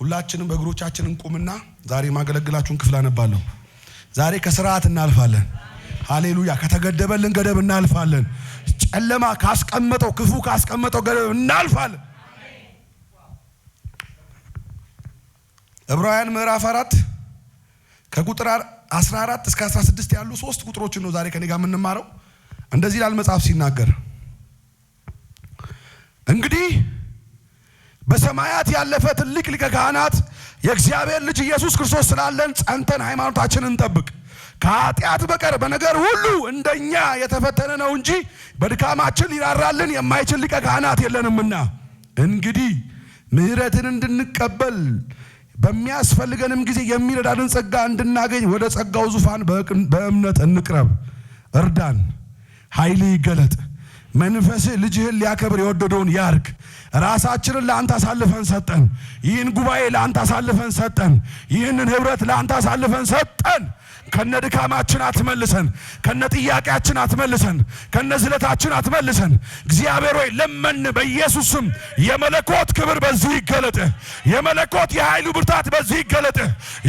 ሁላችንም በእግሮቻችን እንቁምና ዛሬ ማገለግላችሁን ክፍል አነባለሁ። ዛሬ ከስርዓት እናልፋለን። ሃሌሉያ። ከተገደበልን ገደብ እናልፋለን። ጨለማ ካስቀመጠው ክፉ ካስቀመጠው ገደብ እናልፋለን። ዕብራውያን ምዕራፍ 4 ከቁጥር 14 እስከ 16 ያሉ 3 ቁጥሮችን ነው ዛሬ ከኔ ጋር የምንማረው። እንደዚህ ይላል መጽሐፍ ሲናገር፣ እንግዲህ በሰማያት ያለፈ ትልቅ ሊቀ ካህናት የእግዚአብሔር ልጅ ኢየሱስ ክርስቶስ ስላለን ጸንተን ሃይማኖታችንን እንጠብቅ። ከኃጢአት በቀር በነገር ሁሉ እንደኛ የተፈተነ ነው እንጂ በድካማችን ሊራራልን የማይችል ሊቀ ካህናት የለንምና፣ እንግዲህ ምሕረትን እንድንቀበል በሚያስፈልገንም ጊዜ የሚረዳንን ጸጋ እንድናገኝ ወደ ጸጋው ዙፋን በእምነት እንቅረብ። እርዳን፣ ኃይል ይገለጥ፣ መንፈስህ ልጅህን ሊያከብር የወደደውን ያርግ። ራሳችንን ለአንተ አሳልፈን ሰጠን። ይህን ጉባኤ ለአንተ አሳልፈን ሰጠን። ይህንን ህብረት ለአንተ አሳልፈን ሰጠን። ከነ ድካማችን አትመልሰን፣ ከነ ጥያቄያችን አትመልሰን፣ ከነ ዝለታችን አትመልሰን። እግዚአብሔር ሆይ ለመን፣ በኢየሱስ ስም የመለኮት ክብር በዚህ ይገለጥ። የመለኮት የኃይሉ ብርታት በዚህ ይገለጥ።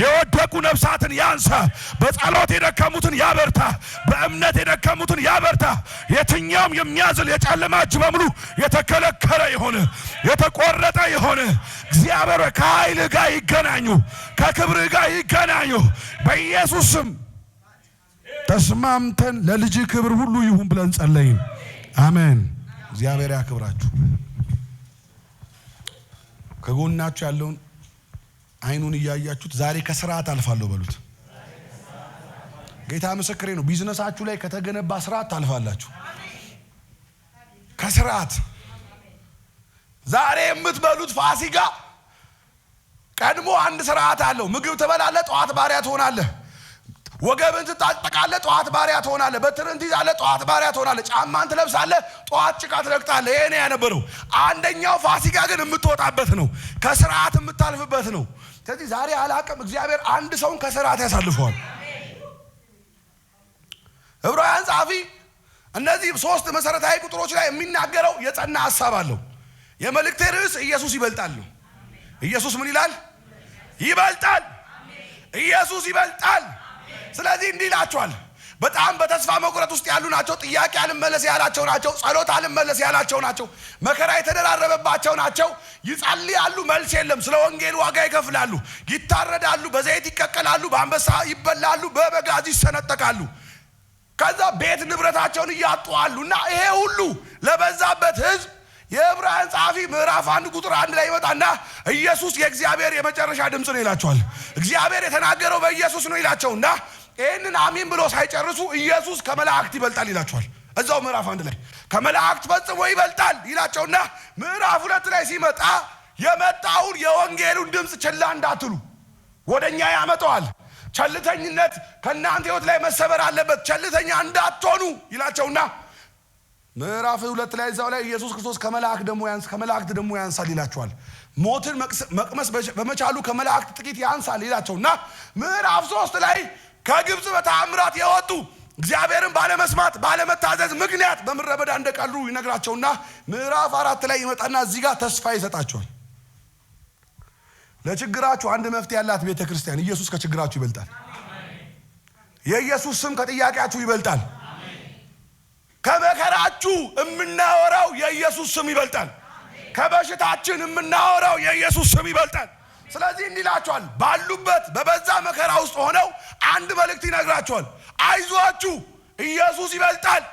የወደቁ ነፍሳትን ያንሳ። በጸሎት የደከሙትን ያበርታ። በእምነት የደከሙትን ያበርታ። የትኛውም የሚያዝል የጨለማ እጅ በሙሉ የተከለከለ የሆነ የተቆረጠ የሆነ እግዚአብሔር ሆይ ከኃይልህ ጋር ይገናኙ፣ ከክብርህ ጋር ይገናኙ። በኢየሱስ ስም ተስማምተን ለልጅ ክብር ሁሉ ይሁን ብለን ጸለይን። አሜን። እግዚአብሔር ያክብራችሁ። ከጎናችሁ ያለውን አይኑን እያያችሁት ዛሬ ከስርዓት አልፋለሁ በሉት። ጌታ ምስክሬ ነው። ቢዝነሳችሁ ላይ ከተገነባ ስርዓት ታልፋላችሁ። ከስርዓት ዛሬ የምትበሉት ፋሲካ ቀድሞ አንድ ስርዓት አለው። ምግብ ትበላለህ፣ ጠዋት ባሪያ ትሆናለህ። ወገብን ትጣጠቃለህ፣ ጠዋት ባሪያ ትሆናለህ። በትርን ትይዛለህ፣ ጠዋት ባሪያ ትሆናለህ። ጫማን ትለብሳለህ፣ ጠዋት ጭቃ ትረግጣለህ። ይሄ ነው ያነበረው። አንደኛው ፋሲካ ግን የምትወጣበት ነው፣ ከስርዓት የምታልፍበት ነው። ስለዚህ ዛሬ አላቅም እግዚአብሔር አንድ ሰውን ከስርዓት ያሳልፈዋል። ዕብራውያን ጸሐፊ እነዚህ 3 መሰረታዊ ቁጥሮች ላይ የሚናገረው የጸና ሐሳብ አለው። የመልእክቴ ርዕስ ኢየሱስ ይበልጣል ነው። ኢየሱስ ምን ይላል? ይበልጣል። ኢየሱስ ይበልጣል። ስለዚህ እንዲህ ይላቸዋል። በጣም በተስፋ መቁረጥ ውስጥ ያሉ ናቸው። ጥያቄ አልመለስ ያላቸው ናቸው። ጸሎት አልመለስ ያላቸው ናቸው። መከራ የተደራረበባቸው ናቸው። ይጸልያሉ፣ መልስ የለም። ስለ ወንጌል ዋጋ ይከፍላሉ፣ ይታረዳሉ፣ በዘይት ይቀቀላሉ፣ በአንበሳ ይበላሉ፣ በበጋዝ ይሰነጠቃሉ። ከዛ ቤት ንብረታቸውን እያጡአሉ እና ይሄ ሁሉ ለበዛበት ህዝብ የዕብራውያን ጸሐፊ ምዕራፍ 1 ቁጥር 1 ላይ ይመጣና ኢየሱስ የእግዚአብሔር የመጨረሻ ድምፅ ነው ይላቸዋል። እግዚአብሔር የተናገረው በኢየሱስ ነው ይላቸውና ይህንን አሜን ብሎ ሳይጨርሱ ኢየሱስ ከመላእክት ይበልጣል ይላቸዋል። እዛው ምዕራፍ 1 ላይ ከመላእክት ፈጽሞ ይበልጣል ይላቸውና ምዕራፍ 2 ላይ ሲመጣ የመጣውን የወንጌሉን ድምፅ ችላ እንዳትሉ ወደኛ ያመጣዋል። ቸልተኝነት ከእናንተ ህይወት ላይ መሰበር አለበት። ቸልተኛ እንዳትሆኑ ይላቸውና ምዕራፍ 2 ላይ እዛው ላይ ኢየሱስ ክርስቶስ ከመላእክት ደግሞ ያንሳል ይላቸዋል። ሞትን መቅመስ በመቻሉ ከመላእክት ጥቂት ያንሳል ይላቸውና ምዕራፍ 3 ላይ ከግብፅ በተአምራት የወጡ እግዚአብሔርን ባለመስማት ባለመታዘዝ ምክንያት በምድረ በዳ እንደቀሩ ይነግራቸውና ምዕራፍ 4 ላይ ይመጣና እዚህ ጋር ተስፋ ይሰጣቸዋል። ለችግራችሁ አንድ መፍትሄ ያላት ቤተ ክርስቲያን ኢየሱስ ከችግራችሁ ይበልጣል። የኢየሱስ ስም ከጥያቄያችሁ ይበልጣል። ከመከራችሁ የምናወራው የኢየሱስ ስም ይበልጣል። ከበሽታችን የምናወራው የኢየሱስ ስም ይበልጣል። ስለዚህ እንዲላቸዋል ባሉበት በበዛ መከራ ውስጥ ሆነው አንድ መልእክት ይነግራቸዋል። አይዟችሁ ኢየሱስ ይበልጣል።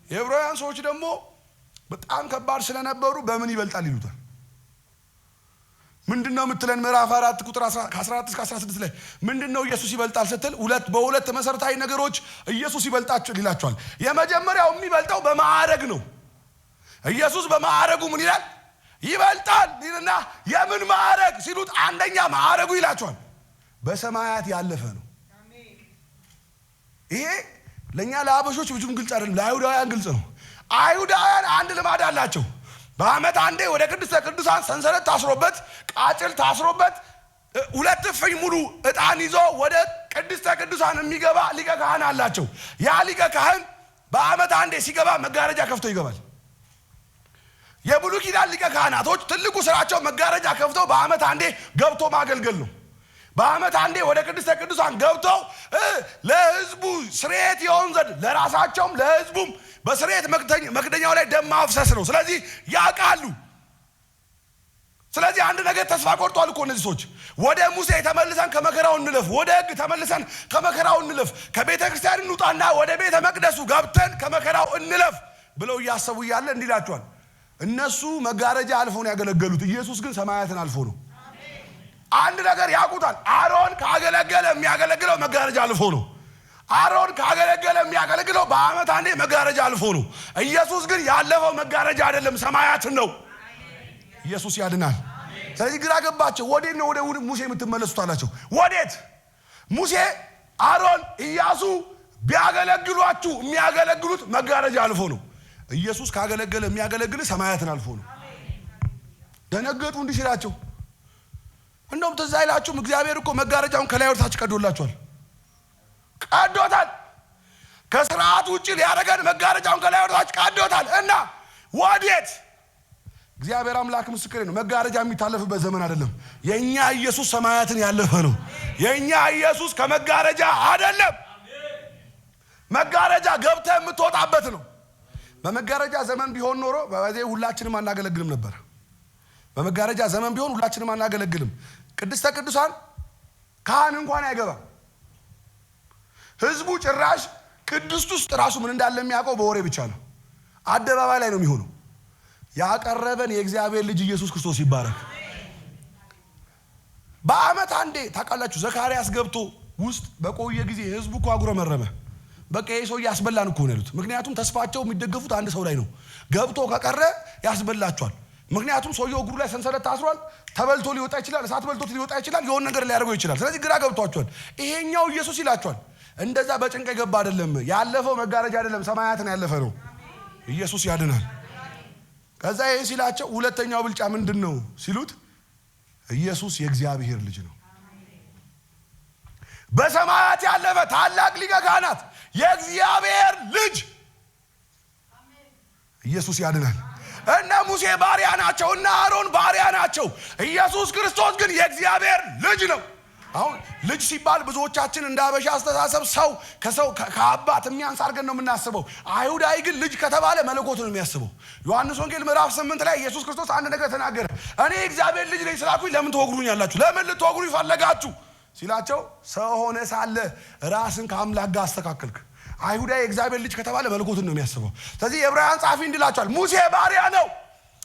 የዕብራውያን ሰዎች ደግሞ በጣም ከባድ ስለነበሩ በምን ይበልጣል ይሉታል። ምንድነው የምትለን? ምዕራፍ 4 ቁጥር 14 እስከ 16 ላይ ምንድነው ኢየሱስ ይበልጣል ስትል በሁለት መሰረታዊ ነገሮች ኢየሱስ ይበልጣል ይላቸዋል። የመጀመሪያው የሚበልጠው በማዕረግ ነው። ኢየሱስ በማዕረጉ ምን ይላል? ይበልጣል ይልና የምን ማዕረግ ሲሉት አንደኛ ማዕረጉ ይላቸዋል በሰማያት ያለፈ ነው። ይሄ ለኛ ለአበሾች ብዙም ግልጽ አይደለም፣ ለአይሁዳውያን ግልጽ ነው። አይሁዳውያን አንድ ልማድ አላቸው። በአመት አንዴ ወደ ቅድስተ ቅዱሳን ሰንሰለት ታስሮበት ቃጭል ታስሮበት 2 እፍኝ ሙሉ ዕጣን ይዞ ወደ ቅድስተ ቅዱሳን የሚገባ ሊቀ ካህን አላቸው። ያ ሊቀ ካህን በአመት አንዴ ሲገባ መጋረጃ ከፍቶ ይገባል። የብሉይ ኪዳን ሊቀ ካህናቶች ትልቁ ስራቸው መጋረጃ ከፍተው በዓመት አንዴ ገብቶ ማገልገል ነው። በዓመት አንዴ ወደ ቅድስተ ቅዱሳን ገብተው ለሕዝቡ ስርየት ይሆን ዘንድ ለራሳቸውም ለሕዝቡም በስርየት መክደኛው ላይ ደም ማፍሰስ ነው። ስለዚህ ያውቃሉ። ስለዚህ አንድ ነገር ተስፋ ቆርጧል እኮ እነዚህ ሰዎች። ወደ ሙሴ ተመልሰን ከመከራው እንለፍ፣ ወደ ሕግ ተመልሰን ከመከራው እንለፍ፣ ከቤተ ክርስቲያን እንውጣና ወደ ቤተ መቅደሱ ገብተን ከመከራው እንለፍ ብለው እያሰቡ እያለ እንዲህ ይላቸዋል። እነሱ መጋረጃ አልፎ ነው ያገለገሉት። ኢየሱስ ግን ሰማያትን አልፎ ነው። አንድ ነገር ያውቁታል። አሮን ካገለገለ የሚያገለግለው መጋረጃ አልፎ ነው። አሮን ካገለገለ የሚያገለግለው በዓመት አንዴ መጋረጃ አልፎ ነው። ኢየሱስ ግን ያለፈው መጋረጃ አይደለም፣ ሰማያትን ነው። ኢየሱስ ያድናል። ስለዚህ ግራ ገባቸው። ወዴት ነው ወደ ሙሴ የምትመለሱት አላቸው። ወዴት? ሙሴ፣ አሮን፣ ኢያሱ ቢያገለግሏችሁ የሚያገለግሉት መጋረጃ አልፎ ነው። ኢየሱስ ካገለገለ የሚያገለግል ሰማያትን አልፎ ነው። ደነገጡ። እንዲህ ሲላቸው እንደውም ትዝ አይላችሁም? እግዚአብሔር እኮ መጋረጃውን ከላይ ወደ ታች ቀዶላችኋል። ቀዶታል። ከስርዓት ውጭ ሊያደርገን መጋረጃውን ከላይ ወደ ታች ቀዶታል። እና ወዴት? እግዚአብሔር አምላክ ምስክሬ ነው። መጋረጃ የሚታለፍበት ዘመን አይደለም። የኛ ኢየሱስ ሰማያትን ያለፈ ነው። የኛ ኢየሱስ ከመጋረጃ አይደለም። መጋረጃ ገብተህ የምትወጣበት ነው። በመጋረጃ ዘመን ቢሆን ኖሮ በዚህ ሁላችንም አናገለግልም ነበር። በመጋረጃ ዘመን ቢሆን ሁላችንም አናገለግልም። ቅድስተ ቅዱሳን ካህን እንኳን አይገባም። ህዝቡ ጭራሽ ቅድስት ውስጥ ራሱ ምን እንዳለ የሚያውቀው በወሬ ብቻ ነው። አደባባይ ላይ ነው የሚሆነው። ያቀረበን የእግዚአብሔር ልጅ ኢየሱስ ክርስቶስ ይባረክ። በዓመት አንዴ ታውቃላችሁ፣ ዘካርያስ ገብቶ ውስጥ በቆየ ጊዜ ህዝቡ እኮ አጉረመረመ። በቃ ይሄ ሰው ያስበላን እኮ ነው ያሉት። ምክንያቱም ተስፋቸው የሚደገፉት አንድ ሰው ላይ ነው። ገብቶ ከቀረ ያስበላቸዋል። ምክንያቱም ሰውየው እግሩ ላይ ሰንሰለት ታስሯል። ተበልቶ ሊወጣ ይችላል፣ እሳት በልቶት ሊወጣ ይችላል፣ የሆነ ነገር ሊያደርገው ይችላል። ስለዚህ ግራ ገብቷቸዋል። ይሄኛው ኢየሱስ ይላቸዋል። እንደዛ በጭንቅ የገባ አይደለም። ያለፈው መጋረጃ አይደለም፣ ሰማያትን ያለፈ ነው። ኢየሱስ ያድናል። ከዛ ይሄ ሲላቸው ሁለተኛው ብልጫ ምንድን ነው ሲሉት ኢየሱስ የእግዚአብሔር ልጅ ነው። በሰማያት ያለፈ ታላቅ ሊቀ ካህናት የእግዚአብሔር ልጅ ኢየሱስ ያድናል። እነ ሙሴ ባሪያ ናቸው፣ እነ አሮን ባሪያ ናቸው። ኢየሱስ ክርስቶስ ግን የእግዚአብሔር ልጅ ነው። አሁን ልጅ ሲባል ብዙዎቻችን እንደ አበሻ አስተሳሰብ ሰው ከሰው ከአባት የሚያንስ አድርገን ነው የምናስበው። አይሁዳዊ ግን ልጅ ከተባለ መለኮት ነው የሚያስበው። ዮሐንስ ወንጌል ምዕራፍ 8 ላይ ኢየሱስ ክርስቶስ አንድ ነገር ተናገረ። እኔ እግዚአብሔር ልጅ ነኝ ስላልኩኝ ለምን ትወግሩኛላችሁ? ለምን ልትወግሩኝ ፈለጋችሁ ሲላቸው ሰው ሆነ ሳለ ራስን ከአምላክ ጋር አስተካከልክ። አይሁዳዊ እግዚአብሔር ልጅ ከተባለ መለኮትን ነው የሚያስበው። ስለዚህ የዕብራውያን ጻፊ እንዲላቸዋል፣ ሙሴ ባሪያ ነው፣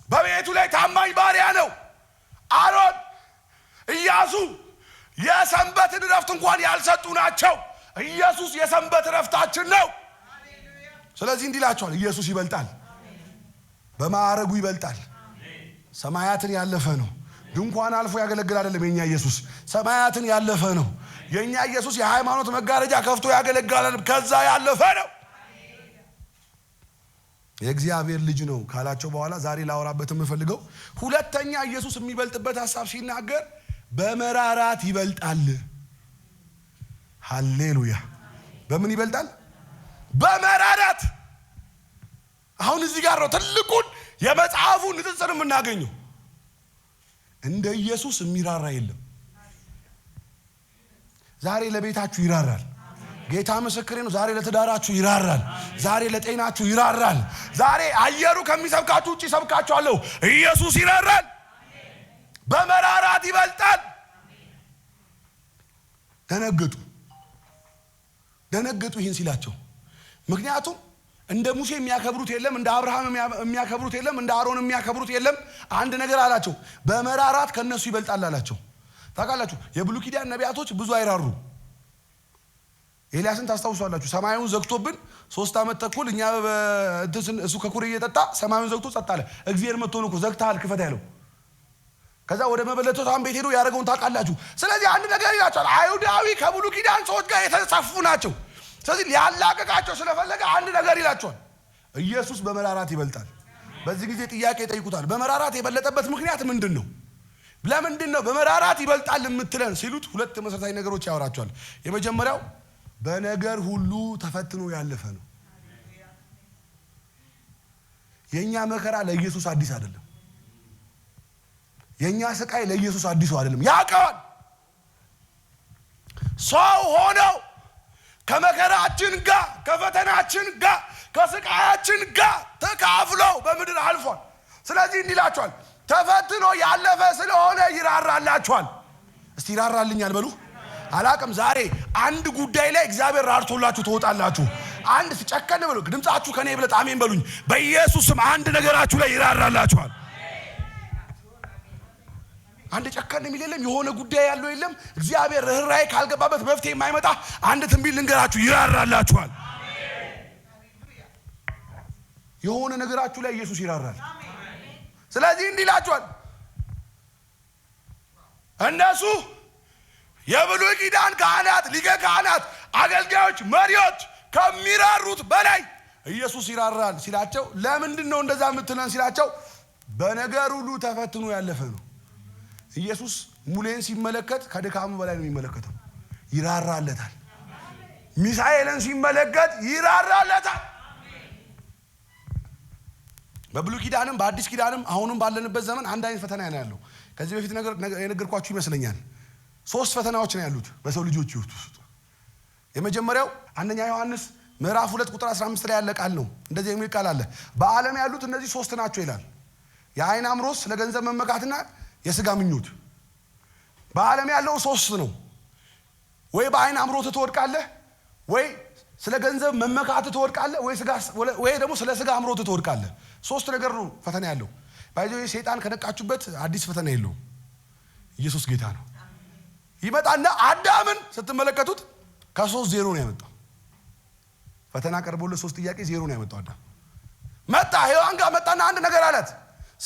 በቤቱ ላይ ታማኝ ባሪያ ነው። አሮን፣ ኢያሱ የሰንበትን ረፍት እንኳን ያልሰጡ ናቸው። ኢየሱስ የሰንበት ረፍታችን ነው። ስለዚህ እንዲላቸዋል፣ ኢየሱስ ይበልጣል፣ በማዕረጉ ይበልጣል። ሰማያትን ያለፈ ነው። ድንኳን አልፎ ያገለግል አይደለም። የኛ ኢየሱስ ሰማያትን ያለፈ ነው። የኛ ኢየሱስ የሃይማኖት መጋረጃ ከፍቶ ያገለግላል፣ ከዛ ያለፈ ነው። የእግዚአብሔር ልጅ ነው ካላቸው በኋላ ዛሬ ላወራበት የምፈልገው ሁለተኛ ኢየሱስ የሚበልጥበት ሐሳብ ሲናገር በመራራት ይበልጣል። ሃሌሉያ! በምን ይበልጣል? በመራራት። አሁን እዚህ ጋር ነው ትልቁን የመጽሐፉ ንጽጽር የምናገኘው። እንደ ኢየሱስ የሚራራ የለም። ዛሬ ለቤታችሁ ይራራል። ጌታ ምስክሬ ነው። ዛሬ ለትዳራችሁ ይራራል። ዛሬ ለጤናችሁ ይራራል። ዛሬ አየሩ ከሚሰብካችሁ ውጭ ይሰብካችኋለሁ። ኢየሱስ ይራራል። በመራራት ይበልጣል። ደነገጡ ይህን ሲላቸው። ምክንያቱም እንደ ሙሴ የሚያከብሩት የለም፣ እንደ አብርሃም የሚያከብሩት የለም፣ እንደ አሮን የሚያከብሩት የለም። አንድ ነገር አላቸው፣ በመራራት ከነሱ ይበልጣል አላቸው። ታውቃላችሁ የብሉይ ኪዳን ነቢያቶች ብዙ አይራሩ። ኤልያስን ታስታውሷላችሁ? ሰማዩን ዘግቶብን 3 ዓመት ተኩል እኛ እሱ ከኩሬ እየጠጣ ሰማዩን ዘግቶ ጸጥ አለ። እግዚአብሔር መጥቶ ነው እኮ ዘግተሃል ክፈት ያለው። ከዛ ወደ መበለቶታን ቤት ሄዶ ያደረገውን ታውቃላችሁ። ስለዚህ አንድ ነገር ይላቸዋል። አይሁዳዊ ከብሉይ ኪዳን ሰዎች ጋር የተጻፉ ናቸው። ስለዚህ ሊያላቀቃቸው ስለፈለገ አንድ ነገር ይላቸዋል፣ ኢየሱስ በመራራት ይበልጣል። በዚህ ጊዜ ጥያቄ ይጠይቁታል። በመራራት የበለጠበት ምክንያት ምንድን ነው? ለምንድን ነው በመራራት ይበልጣል የምትለን ሲሉት ሁለት መሰረታዊ ነገሮች ያወራቸዋል። የመጀመሪያው በነገር ሁሉ ተፈትኖ ያለፈ ነው። የኛ መከራ ለኢየሱስ አዲስ አይደለም። የኛ ስቃይ ለኢየሱስ አዲስ አይደለም። ያውቃል። ሰው ሆነው ከመከራችን ጋር ከፈተናችን ጋር ከስቃያችን ጋር ተካፍለው በምድር አልፏል። ስለዚህ እንዲላችኋል ተፈትኖ ያለፈ ስለሆነ ይራራላችኋል። እስቲ ይራራልኛል በሉ። አላቅም ዛሬ አንድ ጉዳይ ላይ እግዚአብሔር ራርቶላችሁ ትወጣላችሁ። አንድ ተጨከነ በሉ። ድምጻችሁ ከኔ ይብለጥ አሜን በሉኝ። በኢየሱስም አንድ ነገራችሁ ላይ ይራራላችኋል። አንድ ጨከነ የሚል የለም። የሆነ ጉዳይ ያለው የለም። እግዚአብሔር ርህራሄ ካልገባበት መፍትሄ የማይመጣ አንድ ትንቢት ልንገራችሁ፣ ይራራላችኋል። የሆነ ነገራችሁ ላይ ኢየሱስ ይራራል። ስለዚህ እንዲላችኋል እነሱ የብሉይ ኪዳን ካህናት፣ ሊቀ ካህናት፣ አገልጋዮች፣ መሪዎች ከሚራሩት በላይ ኢየሱስ ይራራል ሲላቸው፣ ለምንድን ነው እንደዛ የምትለን ሲላቸው፣ በነገር ሁሉ ተፈትኖ ያለፈ ነው። ኢየሱስ ሙሌን ሲመለከት ከድካሙ በላይ ነው የሚመለከተው። ይራራለታል። ሚሳኤልን ሲመለከት ይራራለታል። በብሉይ ኪዳንም በአዲስ ኪዳንም አሁንም ባለንበት ዘመን አንድ አይነት ፈተና ነው ያለው። ከዚህ በፊት የነገርኳችሁ ይመስለኛል። 3 ፈተናዎች ነው ያሉት በሰው ልጆች ሕይወት ውስጥ። የመጀመሪያው አንደኛ ዮሐንስ ምዕራፍ 2 ቁጥር 15 ላይ ያለ ቃል ነው። እንደዚህ የሚል ቃል አለ። በዓለም ያሉት እነዚህ 3 ናቸው ይላል። የዓይን አምሮት፣ ለገንዘብ መመካትና የሥጋ ምኞት። በዓለም ያለው 3 ነው። ወይ በዓይን አምሮት ትወድቃለህ፣ ወይ ስለ ገንዘብ መመካት ትወድቃለህ፣ ወይ ደግሞ ስለ ሥጋ አምሮት ትወድቃለህ። 3 ነገር ነው ፈተና ያለው። ባይዘው ሰይጣን ከነቃችሁበት አዲስ ፈተና የለውም። ኢየሱስ ጌታ ነው። ይመጣና አዳምን ስትመለከቱት ከ3-0 ነው ያመጣው። ፈተና ቀርቦለት 3 ጥያቄ 0 ነው ያመጣው። አዳም መጣ፣ ሔዋን ጋር መጣና አንድ ነገር አላት።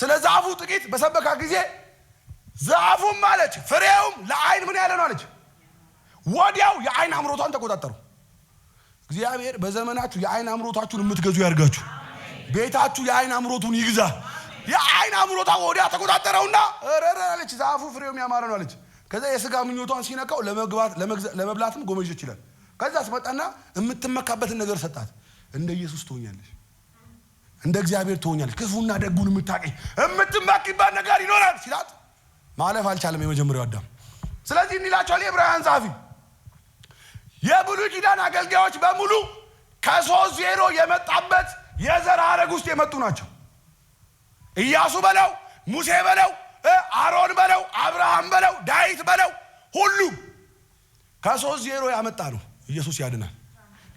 ስለ ዛፉ ጥቂት በሰበካ ጊዜ ዛፉም አለች ፍሬውም ለዓይን ምን ያለ ነው አለች። ወዲያው የዓይን አምሮቷን ተቆጣጠሩ። እግዚአብሔር በዘመናችሁ የዓይን አምሮታችሁን የምትገዙ ያርጋችሁ። ቤታችሁ የዓይን አምሮቱን ይግዛ። የዓይን አምሮቷ ወዲያ ተቆጣጠረውና አለች ዛፉ ፍሬውም ያማረ ነው አለች። ከዛ የሥጋ ምኞቷን ሲነካው ለመብላትም ጎመዥ ይችላል። ከዛ አስመጣና የምትመካበትን ነገር ሰጣት። እንደ ኢየሱስ ትሆኛለሽ፣ እንደ እግዚአብሔር ትሆኛለሽ፣ ክፉና ደጉን የምታቀኝ የምትመኪበት ነገር ይኖራል ሲላት ማለፍ አልቻለም የመጀመሪያው አዳም። ስለዚህ እንላቸዋል የዕብራውያን ጸሐፊ የብሉይ ኪዳን አገልጋዮች በሙሉ ከ3-0 የመጣበት የዘር ሐረግ ውስጥ የመጡ ናቸው። ኢያሱ በለው፣ ሙሴ በለው፣ አሮን በለው፣ አብርሃም በለው፣ ዳዊት በለው፣ ሁሉም ከ3-0 ያመጣ ነው። ኢየሱስ ያድናል።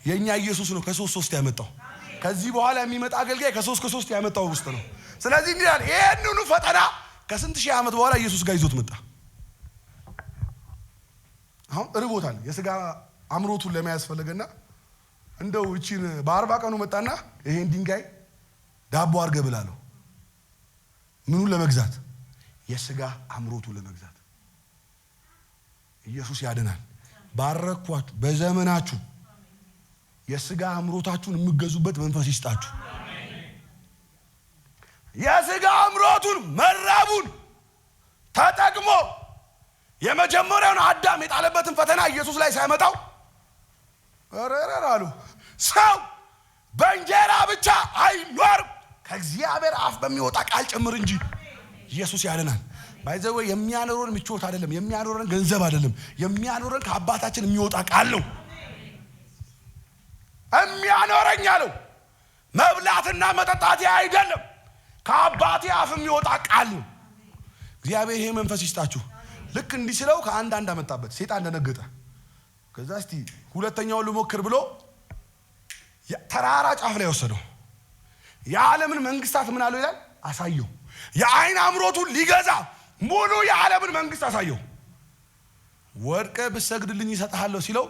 የኛ ኢየሱስ ነው ከ3-3 ያመጣው። ከዚህ በኋላ የሚመጣ አገልጋይ ከ3 ያመጣው ውስጥ ነው። ስለዚህ እንዲላል ይሄንኑ ፈተና ከስንት ሺህ ዓመት በኋላ ኢየሱስ ጋር ይዞት መጣ። አሁን እርቦታል። የሥጋ አምሮቱን ለመያዝ ፈለገና እንደው እቺን በ40 ቀኑ መጣና ይሄን ድንጋይ ዳቦ አድርገህ ብላለሁ። ምኑን ለመግዛት? የሥጋ አምሮቱን ለመግዛት። ኢየሱስ ያድናል። ባረኳችሁ። በዘመናችሁ የሥጋ አምሮታችሁን የምትገዙበት መንፈስ ይስጣችሁ። የሥጋ አምሮቱን መራቡን ተጠቅሞ የመጀመሪያውን አዳም የጣለበትን ፈተና ኢየሱስ ላይ ሳይመጣው አሉ ሰው በእንጀራ ብቻ አይኖርም ከእግዚአብሔር አፍ በሚወጣ ቃል ጭምር እንጂ። ኢየሱስ ያድናል። ባይዘው የሚያኖረን ምቾት አይደለም፣ የሚያኖረን ገንዘብ አይደለም፣ የሚያኖረን ከአባታችን የሚወጣ ቃል ነው። የሚያኖረኝ አለው መብላትና መጠጣት አይደለም፣ ከአባቴ አፍ የሚወጣ ቃል ነው። እግዚአብሔር ይሄ መንፈስ ይስጣችሁ። ልክ እንዲህ ስለው ከአንድ አመጣበት። ሴጣን ደነገጠ። ከዛ እስቲ ሁለተኛውን ልሞክር ብሎ ተራራ ጫፍ ላይ ወሰደው። የዓለምን መንግስታት ምን አለው ይላል አሳየው። የዓይን አምሮቱን ሊገዛ ሙሉ የዓለምን መንግስት አሳየው። ወድቀ ብሰግድልኝ ይሰጥሃለሁ ሲለው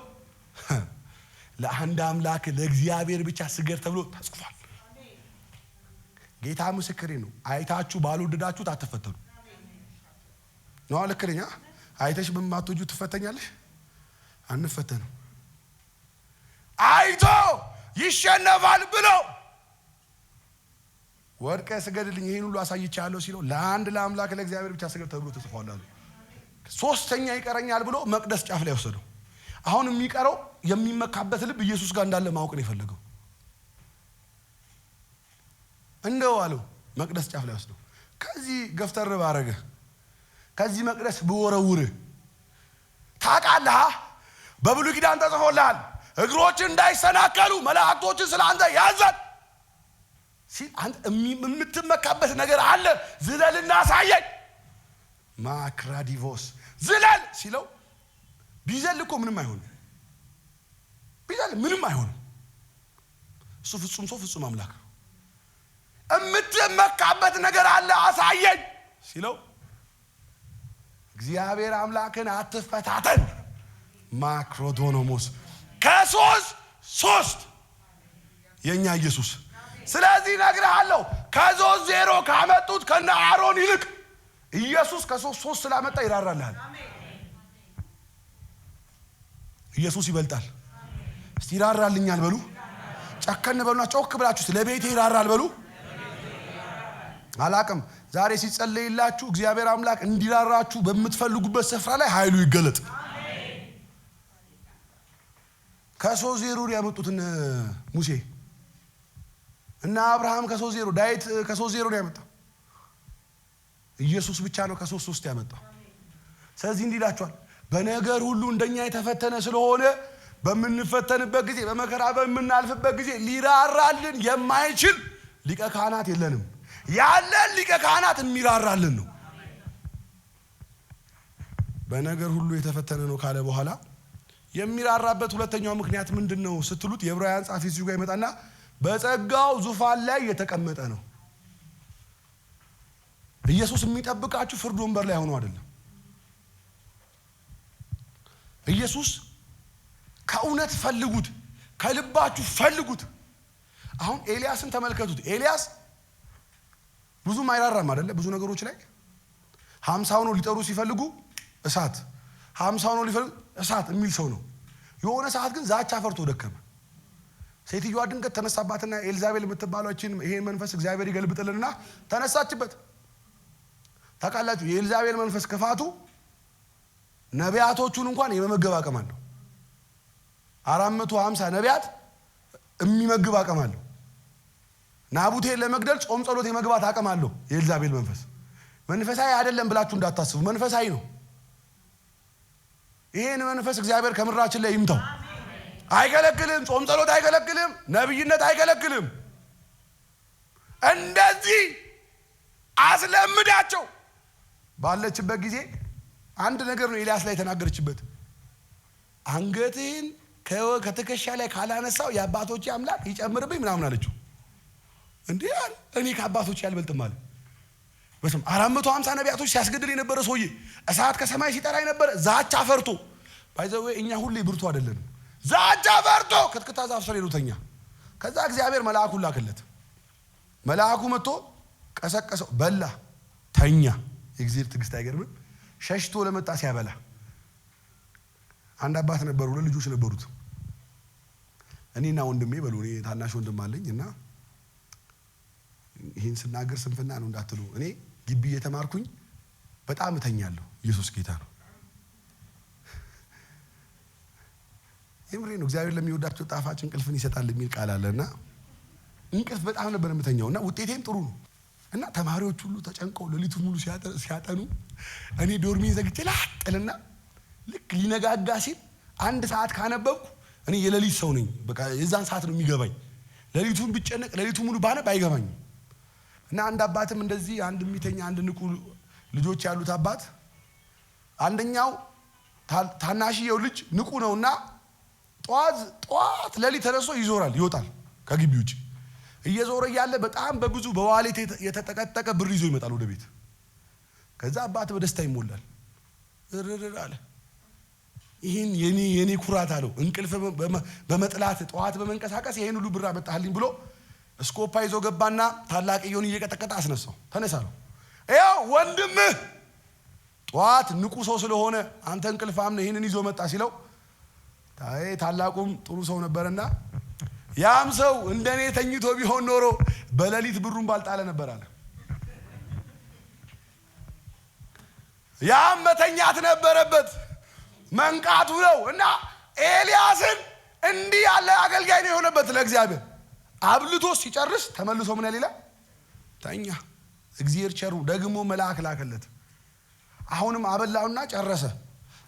ለአንድ አምላክ ለእግዚአብሔር ብቻ ስገድ ተብሎ ተጽፏል። ጌታ ምስክሬ ነው። አይታችሁ ባልወደዳችሁት አትፈተኑ ነው። ልክ ነኝ? አይተሽ በማትወጁ ትፈተኛለሽ? አንፈተንም። አይቶ ይሸነፋል ብሎ ወድቀ ስገድልኝ ይሄን ሁሉ አሳይቻለሁ ሲለው ለአንድ ለአምላክ ለእግዚአብሔር ብቻ ስገድ ተብሎ ተጽፏል አለ። 3ኛ ይቀረኛል ብሎ መቅደስ ጫፍ ላይ ወሰደው። አሁን የሚቀረው የሚመካበት ልብ ኢየሱስ ጋር እንዳለ ማወቅ ነው የፈለገው። እንደው አለው መቅደስ ጫፍ ላይ ወስዶ ከዚህ ገፍተር ባረገ ከዚህ መቅደስ ብወረውር ታውቃለህ በብሉይ ኪዳን ተጽፎልሃል እግሮች እንዳይሰናከሉ መላእክቶችን ስለአንተ ያዛል ሲል አንተ የምትመካበት ነገር አለ ዝለልና ሳየኝ ማክራዲቮስ ዝለል ሲለው ቢዘል እኮ ምንም አይሆንም ቢዘል ምንም አይሆንም እሱ ፍጹም ሰው ፍጹም አምላክ የምትመካበት ነገር አለ አሳየኝ ሲለው እግዚአብሔር አምላክን አትፈታተን ማክሮዶኖሞስ ከ3 የኛ ኢየሱስ ስለዚህ ነግርሃለሁ ከ3-0 ካመጡት ከነ አሮን ይልቅ ኢየሱስ ከ3 ስላመጣ ይራራልሃል ኢየሱስ ይበልጣል እስቲ ይራራልኛል በሉ ጨከን በሉና ጮክ ብላችሁ ለቤቴ ይራራል በሉ አላቅም ዛሬ ሲጸለይላችሁ እግዚአብሔር አምላክ እንዲራራችሁ በምትፈልጉበት ስፍራ ላይ ኃይሉ ይገለጥ ከ3-0 ያመጡትን ሙሴ እና አብርሃም ከ3-0 ዳዊት ከ3-0 ያመጣው ኢየሱስ ብቻ ነው ከ3 ያመጣው ስለዚህ እንዲላችኋል በነገር ሁሉ እንደኛ የተፈተነ ስለሆነ በመንፈተንበት ጊዜ በመከራ በመናልፍበት ጊዜ ሊራራልን የማይችል ሊቀ ካህናት የለንም ያለን ሊቀ ካህናት የሚራራልን ነው በነገር ሁሉ የተፈተነ ነው ካለ በኋላ የሚራራበት ሁለተኛው ምክንያት ምንድነው ስትሉት የዕብራውያን ጻፊ እዚህ ጋር ይመጣና በጸጋው ዙፋን ላይ የተቀመጠ ነው ኢየሱስ የሚጠብቃችሁ ፍርድ ወንበር ላይ ሆኖ አይደለም ኢየሱስ ከእውነት ፈልጉት ከልባችሁ ፈልጉት አሁን ኤልያስን ተመልከቱት ኤልያስ ብዙ ማይራራም አይደለ ብዙ ነገሮች ላይ 50 ነው ሊጠሩ ሲፈልጉ እሳት 50 ነው ሊፈልጉ እሳት የሚል ሰው ነው የሆነ ሰዓት ግን ዛቻ ፈርቶ ደከመ ሴትዮዋ ድንገት ተነሳባትና ኤልዛቤል የምትባለችን ይሄን መንፈስ እግዚአብሔር ይገልብጥልንና ተነሳችበት ታውቃላችሁ የኤልዛቤል መንፈስ ክፋቱ ነቢያቶቹን እንኳን የመመገብ አቅም አለው 450 ነቢያት የሚመግብ አቅም አለው ናቡቴን ለመግደል ጾም ጸሎት የመግባት አቅም አለው የኤልዛቤል መንፈሳዊ አይደለም ብላችሁ እንዳታስቡ መንፈሳዊ ነው ይሄን መንፈስ እግዚአብሔር ከምራችን ላይ ይምታው አይከለክልም ጾም ጸሎት አይከለክልም ነብይነት አይከለክልም እንደዚህ አስለምዳቸው ባለችበት ጊዜ አንድ ነገር ነው ኤልያስ ላይ ተናገረችበት አንገቴን ከትከሻ ላይ ካላነሳው የአባቶቼ አምላክ ይጨምርብኝ ምናምን አለችው እንዴ እኔ ከአባቶቼ አልበልጥም አለ በስም 450 ነቢያቶች ሲያስገድል የነበረ ሰውዬ እሳት ከሰማይ ሲጠራ የነበረ ዛቻ ፈርቶ ባይዘው እኛ ሁሌ ብርቱ አይደለንም ዛቻ ፈርቶ ክትክታ ዛፍ ስር ይሉተኛ ከዛ እግዚአብሔር መልአኩን ላከለት መልአኩ መጥቶ ቀሰቀሰው በላ ተኛ እግዚአብሔር ትግስት አይገርምም ሸሽቶ ለመጣ ሲያበላ አንድ አባት ነበሩ ለልጆች ነበሩት እኔና ወንድሜ በሉ እኔ ታናሽ ወንድም አለኝና ይሄን ስናገር ስንፍና ነው እንዳትሉ እኔ ግቢ የተማርኩኝ በጣም እተኛለሁ ኢየሱስ ጌታ ነው የምሬ ነው እግዚአብሔር ለሚወዳቸው ጣፋጭ እንቅልፍን ይሰጣል የሚል ቃል አለና እንቅልፍ በጣም ነበር የምተኛውና ውጤቴም ጥሩ ነው እና ተማሪዎች ሁሉ ተጨንቀው ለሊቱን ሙሉ ሲያጠኑ እኔ ዶርሜን ዘግቼ ላጥልና ልክ ሊነጋጋ ሲል 1 ሰዓት ካነበብኩ እኔ የሌሊት ሰው ነኝ በቃ የዛን ሰዓት ነው የሚገባኝ ለሊቱን ብጨነቅ ለሊቱን ሙሉ ባነብ አይገባኝም እና አንድ አባትም እንደዚህ አንድ የሚተኛ አንድ ንቁ ልጆች ያሉት አባት አንደኛው ታናሽየው ልጅ ንቁ ነውና ጧት ለሊት ተነስቶ ይወጣል ከግቢ ውጪ እየዞረ ያለ በጣም በብዙ በዋሌት የተጠቀጠቀ ብር ይዞ ይመጣል ወደ ቤት ከዛ አባት በደስታ ይሞላል አለ ይሄን የኔ ኩራት አለው እንቅልፍ በመጥላት ጧት በመንቀሳቀስ ይሄን ሁሉ ብር አመጣልኝ ብሎ ስኮፓ ይዞ ገባና ታላቅየውን እየቀጠቀጠ አስነሳው ተነሳለው ያው ወንድምህ ጧት ንቁ ሰው ስለሆነ አንተ እንቅልፋም ነህ ይሄንን ይዞ መጣ ሲለው ታላቁም ጥሩ ሰው ነበርና ያም ሰው እንደኔ ተኝቶ ቢሆን ኖሮ በሌሊት ብሩን ባልጣለ ነበር አለ ያም መተኛት ነበረበት መንቃቱ ነው እና ኤልያስን እንዲህ ያለ አገልጋይ ነው የሆነበት ለእግዚአብሔር አብልቶ ሲጨርስ ተመልሶ ምን ያለ ተኛ። እግዚአብሔር ቸሩ ደግሞ መልአክ ላከለት። አሁንም አበላውና ጨረሰ።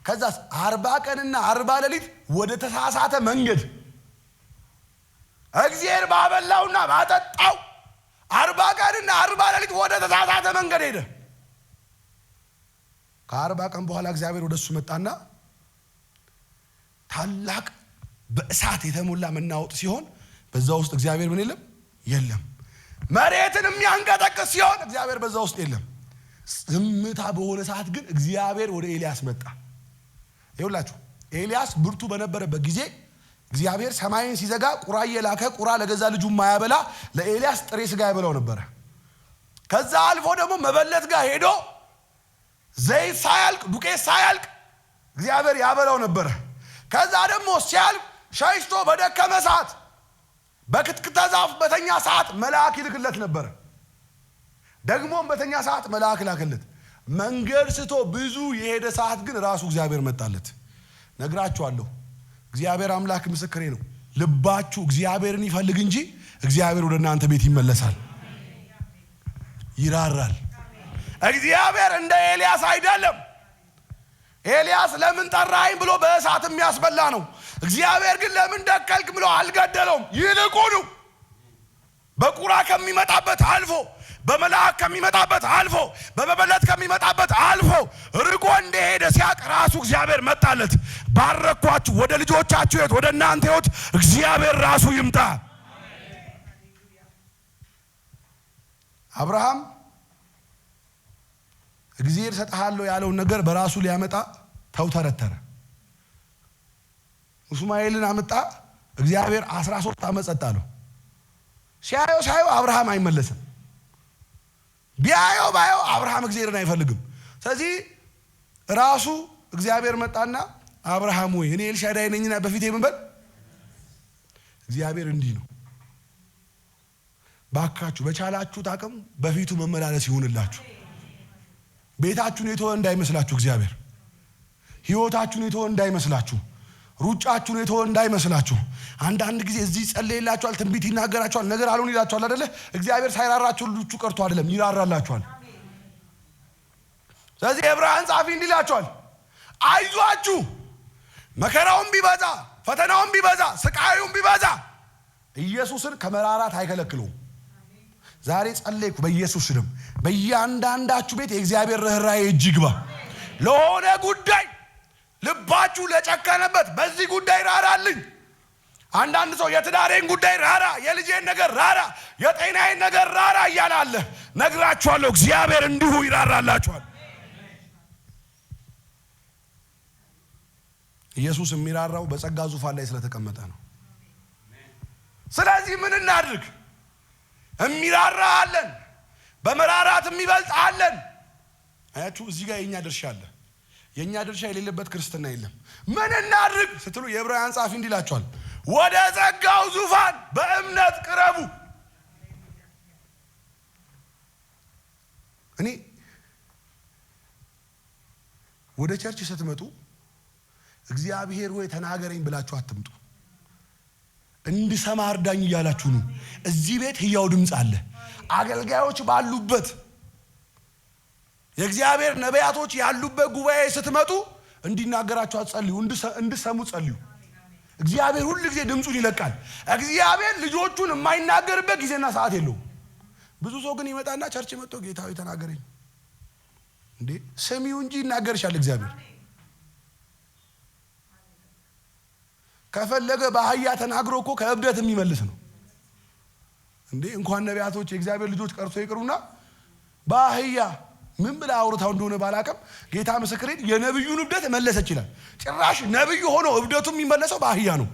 ከዛስ 40 ቀንና 40 ሌሊት ወደ ተሳሳተ መንገድ እግዚአብሔር ባበላውና ባጠጣው 40 ቀንና 40 ሌሊት ወደ ተሳሳተ መንገድ ሄደ። ከ40 ቀን በኋላ እግዚአብሔር ወደሱ መጣና ታላቅ በእሳት የተሞላ መናወጥ ሲሆን በዛ ውስጥ እግዚአብሔር ምን የለም። መሬትን የሚያንቀጠቅጥ ሲሆን እግዚአብሔር በዛ ውስጥ የለም። ዝምታ በሆነ ሰዓት ግን እግዚአብሔር ወደ ኤልያስ መጣ። ይኸውላችሁ ኤልያስ ብርቱ በነበረበት ጊዜ እግዚአብሔር ሰማይን ሲዘጋ ቁራ እየላከ ቁራ ለገዛ ልጁ ማያበላ ለኤልያስ ጥሬ ስጋ ያበላው ነበረ። ከዛ አልፎ ደግሞ መበለት ጋር ሄዶ ዘይት ሳያልቅ ዱቄት ሳያልቅ እግዚአብሔር ያበላው ነበረ። ከዛ ደግሞ ሲያልቅ ሸሽቶ በደከመ ሰዓት በክትክታ ዛፍ በተኛ ሰዓት መልአክ ይልክለት ነበረ። ደግሞም በተኛ ሰዓት መልአክ ላከለት። መንገድ ስቶ ብዙ የሄደ ሰዓት ግን ራሱ እግዚአብሔር መጣለት። ነግራችኋለሁ፣ እግዚአብሔር አምላክ ምስክሬ ነው። ልባችሁ እግዚአብሔርን ይፈልግ እንጂ እግዚአብሔር ወደ እናንተ ቤት ይመለሳል፣ ይራራል። እግዚአብሔር እንደ ኤልያስ አይደለም። ኤልያስ ለምን ጠራኸኝ ብሎ በእሳት የሚያስበላ ነው። እግዚአብሔር ግን ለምን ደከልክ ብሎ አልገደለውም። ይልቁኑ በቁራ ከሚመጣበት አልፎ በመልአክ ከሚመጣበት አልፎ በመበለት ከሚመጣበት አልፎ ርቆ እንደሄደ ሲያቅ ራሱ እግዚአብሔር መጣለት። ባረኳችሁ። ወደ ልጆቻችሁ ሕይወት፣ ወደ እናንተ ሕይወት እግዚአብሔር ራሱ ይምጣ። አብርሃም እግዚአብሔር ሰጥሃለሁ ያለውን ነገር በራሱ ሊያመጣ ተውተረተረ። እስማኤልን አመጣ። እግዚአብሔር 13 ዓመት ጸጥ አለው። ሲያየው አብርሃም አይመለስም። ቢያየው አብርሃም እግዚአብሔርን አይፈልግም። ስለዚህ ራሱ እግዚአብሔር መጣና አብርሃም ወይ እኔ ኤልሻዳይ ነኝና በፊት የምንበል እግዚአብሔር እንዲህ ነው። ባካችሁ በቻላችሁት አቅም በፊቱ መመላለስ ይሁንላችሁ። ቤታችሁን የተወ እንዳይመስላችሁ እግዚአብሔር። ሕይወታችሁን የተወ እንዳይመስላችሁ። ሩጫችሁን የተወ እንዳይመስላችሁ። አንዳንድ ጊዜ እዚህ ጸልይላችኋል፣ ትንቢት ይናገራችኋል፣ ነገር አልሆን ይላችኋል አይደለ? እግዚአብሔር ሳይራራችሁ ልጁ ቀርቶ አይደለም፣ ይራራላችኋል። ስለዚህ ዕብራውያን ጻፊ እንዲህ ይላችኋል፣ አይዟችሁ፣ መከራውም ቢበዛ ፈተናውም ቢበዛ ስቃዩም ቢበዛ ኢየሱስን ከመራራት አይከለክሉም። ዛሬ ጸለይኩ በኢየሱስ ስም በእያንዳንዳችሁ ቤት የእግዚአብሔር ርኅራኄ እጅ ይግባ። ለሆነ ጉዳይ ልባችሁ ለጨከነበት በዚህ ጉዳይ ራራልኝ። አንዳንድ ሰው የትዳሬን ጉዳይ ራራ፣ የልጄን ነገር ራራ፣ የጤናዬን ነገር ራራ እያለ አለ። ነግራችኋለሁ እግዚአብሔር እንዲሁ ይራራላችኋል። ኢየሱስ የሚራራው በጸጋ ዙፋን ላይ ስለተቀመጠ ነው። ስለዚህ ምን እናድርግ? የሚራራ አለን፣ በመራራት የሚበልጥ አለን። አያችሁ እዚህ ጋር የኛ ድርሻ አለ። የኛ ድርሻ የሌለበት ክርስትና የለም። ምን እናድርግ ስትሉ የዕብራውያን ጻፊ እንዲህ ይላችኋል፣ ወደ ጸጋው ዙፋን በእምነት ቅረቡ። እኔ ወደ ቸርች ስትመጡ እግዚአብሔር ወይ ተናገረኝ ብላችሁ አትምጡ። እንድሰማ እርዳኝ እያላችሁ ነው። እዚህ ቤት ሕያው ድምፅ አለ። አገልጋዮች ባሉበት የእግዚአብሔር ነቢያቶች ያሉበት ጉባኤ ስትመጡ እንዲናገራችሁ አትጸልዩ፣ እንድሰሙ ጸልዩ። እግዚአብሔር ሁሉ ጊዜ ድምፁን ይለቃል። እግዚአብሔር ልጆቹን የማይናገርበት ጊዜና ሰዓት የለውም። ብዙ ሰው ግን ይመጣና ቸርች መጥቶ ጌታዊ ተናገረኝ እንዴ! ስሚው እንጂ ይናገርሻል እግዚአብሔር። ከፈለገ በአህያ ተናግሮ እኮ ከእብደት የሚመልስ ነው እንዴ! እንኳን ነቢያቶች የእግዚአብሔር ልጆች ቀርቶ ይቅሩና በአህያ ምን ብላ አውርታው እንደሆነ ባላቀም ጌታ ምስክሬን የነብዩን እብደት መለሰች ይላል። ጭራሽ ነብዩ ሆኖ እብደቱ የሚመለሰው በአህያ ነው።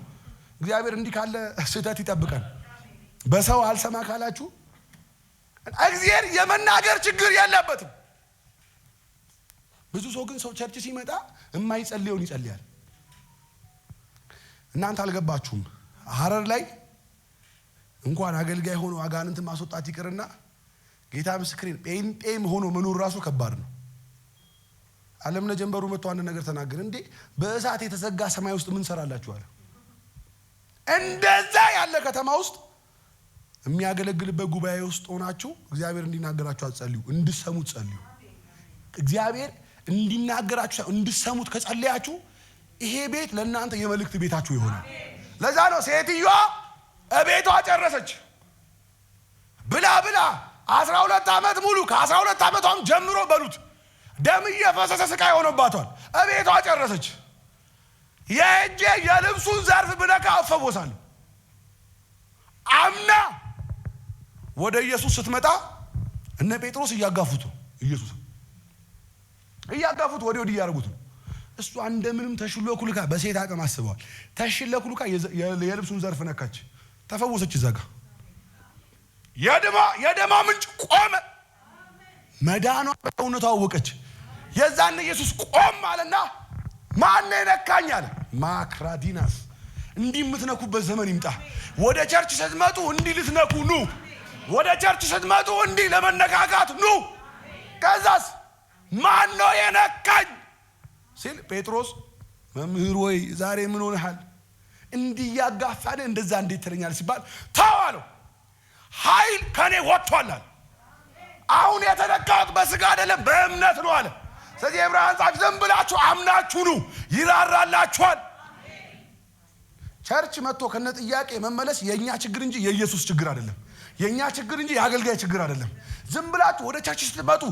እግዚአብሔር እንዲህ ካለ ስህተት ይጠብቃል። በሰው አልሰማ ካላችሁ እግዚአብሔር የመናገር ችግር የለበትም። ብዙ ሰው ግን ሰው ቸርች ሲመጣ የማይጸልየውን ይጸልያል። እናንተ አልገባችሁም። ሐረር ላይ እንኳን አገልጋይ ሆኖ አጋንንትን ማስወጣት ይቅርና ጌታ ምስክሬን ጴንጤም ሆኖ መኖር ራሱ ከባድ ነው። ዓለምነህ ጀንበሩ መጥቶ አንድ ነገር ተናገረ። እንዴ በእሳት የተዘጋ ሰማይ ውስጥ ምን ሰራላችሁ አለ። እንደዛ ያለ ከተማ ውስጥ የሚያገለግልበት ጉባኤ ውስጥ ሆናችሁ እግዚአብሔር እንዲናገራችሁ አትጸልዩ፣ እንድሰሙት ጸልዩ። እግዚአብሔር እንዲናገራችሁ እንድሰሙት ከጸለያችሁ ይሄ ቤት ለእናንተ የመልእክት ቤታችሁ ይሆናል። ለዛ ነው ሴትዮዋ እቤቷ ጨረሰች ብላ 12 ዓመት ሙሉ ከ12 ዓመቷም ጀምሮ በሉት ደም እየፈሰሰ ስቃይ ሆኖባታል። እቤቷ ጨረሰች። የእጄ የልብሱን ዘርፍ ብነካ እፈወሳለሁ አምና ወደ ኢየሱስ ስትመጣ እነ ጴጥሮስ እያጋፉት ነው። ኢየሱስ እያጋፉት ወዲህ እያደረጉት ነው። እሷ እንደምንም ተሽሎኩልካ በሴት አቅም አስበዋል። ተሽሎኩልካ የልብሱን ዘርፍ ነካች፣ ተፈወሰች። ዘጋ የደማ ምንጭ ቆመ። መዳኗ በእውነቷ አወቀች። የዛን ኢየሱስ ቆም አለና ማን ነካኝ አለ። ማክራዲናስ እንዲህ የምትነኩበት ዘመን ይምጣ። ወደ ቸርች ስትመጡ እንዲህ ልትነኩ ኑ። ወደ ቸርች ስትመጡ እንዲህ ለመነካካት ኑ። ከዛስ ማን ነው የነካኝ ሲል ጴጥሮስ መምህር ወይ ዛሬ ምን ሆነሃል? እንዲህ ያጋፋነ እንደዛ እንዴት ትለኛል ሲባል ተው አለው። ኃይል ከኔ ወጥቷል። አሁን የተነካሁት በስጋ አይደለም በእምነት ነው አለ። ስለዚህ ዕብራውያን ጻፍ ዝም ብላችሁ አምናችሁ ኑ ይራራላችኋል። ቸርች መጥቶ ከነ ጥያቄ መመለስ የኛ ችግር እንጂ የኢየሱስ ችግር አይደለም። የኛ ችግር እንጂ የአገልጋይ ችግር አይደለም። ዝም ብላችሁ ወደ ቸርች ስትመጡ